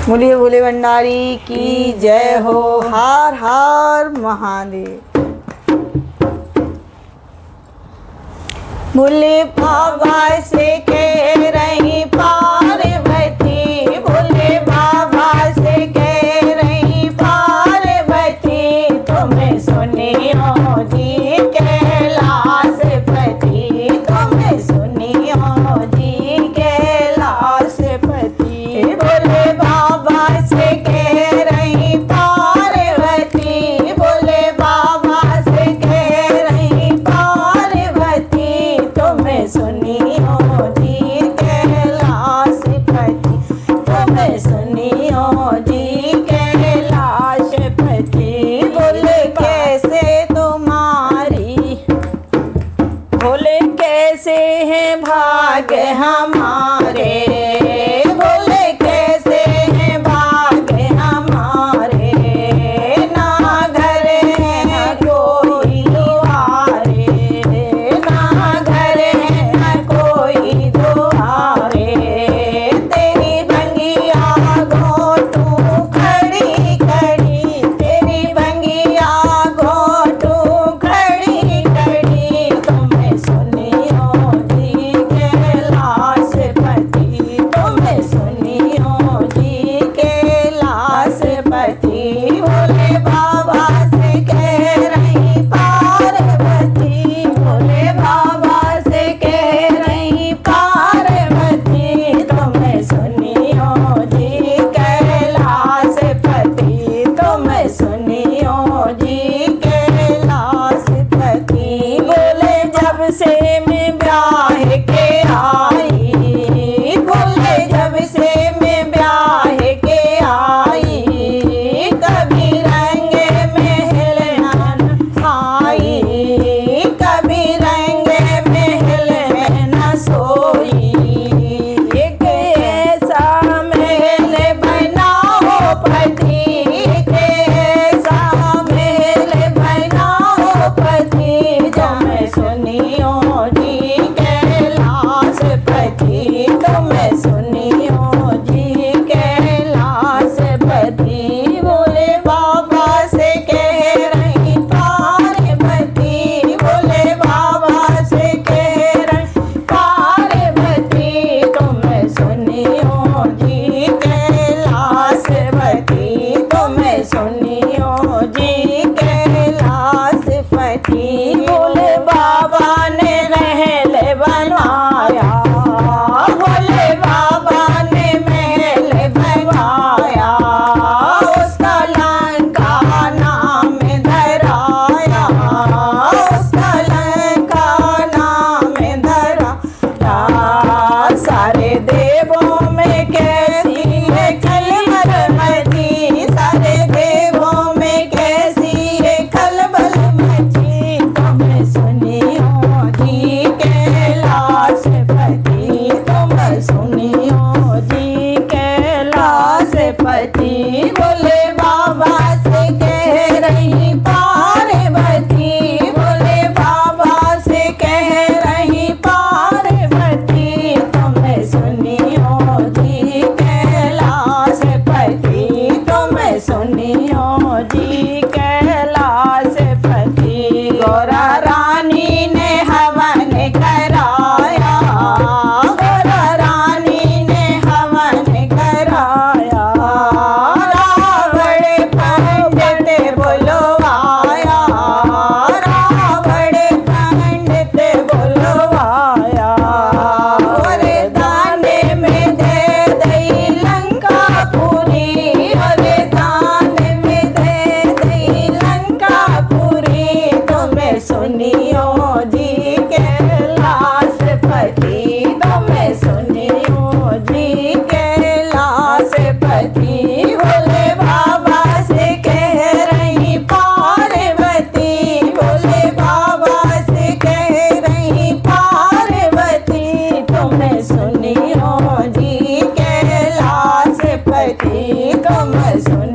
बोलिए भोले भंडारी की जय हो। हर हर महादेव। भोले बाबा से कह रही पार्वती, भोले बाबा से कह रही पार्वती, तुम्हें सुनियो जी कैलाश पति, तुम्हें सुनियो जी कैलाश पति। भोले बाबा से कह रही पार्वती, भोले बाबा से कह रही पार्वती, तुम्हें सुनियो जी कैलाश पति, तुम्हें सुनियो जी कैलाश पति। बोले कैसे तुम्हारी, बोले कैसे हैं भाग्य हमारे, बोले कैसे हैं भाग्य हमारे, ना घर है कोई दुआरे, ना घर है कोई दुआरे। तेरी बंगिया घोटू खड़ी खड़ी, तेरी बंगिया घोटू खड़ी खड़ी, तुम्हें सुनियो जी कैलाश पति, तुम्हें सुनियो जी कैलाश पति। भोले बाबा से कह रही पार्वती, भोले बाबा से कह रही पार्वती, तुम्हें सुनियो जी कैलाश पति, तुम्हें सुनियो जी कैलाश पति। बोले जब से मैं ब्याह के आई, बोले जब से मैं ब्याह के आई, कभी रंग महल न आई, कभी रंग महल न सोई। एक ऐसा महल बनाओ पति, एक ऐसा महल बनाओ पति, तुम्हें सुनियो जी कैलाश पति, तुम्हें सुनियो जी कैलाश पति। भोले बाबा से कह रही पार्वती, भोले बाबा से कह रही पार्वती, तुम्हें सुनियो जी कैलाश पति, तुम्हें सुनियो जी कैलाश पति। भोले बाबा ने महल बनवाया, भोले बाबा ने महल बनवाया, उसका लंका नाम धराया, उसका लंका नाम धराया। सारे देवों में कैसी है खलबल मची, सारे देवों में कैसी है खलबल मची, तुम्हें सुनियो जी कैलाश पति, तुम्हें सुनियो जी कैलाश पति। भोले बाबा से कह रही पार्वती, भोले बाबा से कह रही पार्वती, तुम्हें सुनियो जी कैलाश पति, तुम्हें सुनियो जी कैलाश पति। गौरा रानी ने हवन कराया, गौरा रानी ने हवन कराया, रावण पंडित बुलवाया, रावण पंडित बुलवाया। वरदान में दे दई लंकापुरी, वरदान में दे दई लंकापुरी, तुम्हें सुनियो जी कैलाश पति, तुम्हें सुनियो जी कैलाश पति। भोले बाबा से कह रही पार्वती, भोले बाबा से कह रही पार्वती, तुम्हें सुनियो जी कैलाश पति, तुम्हें सुनियो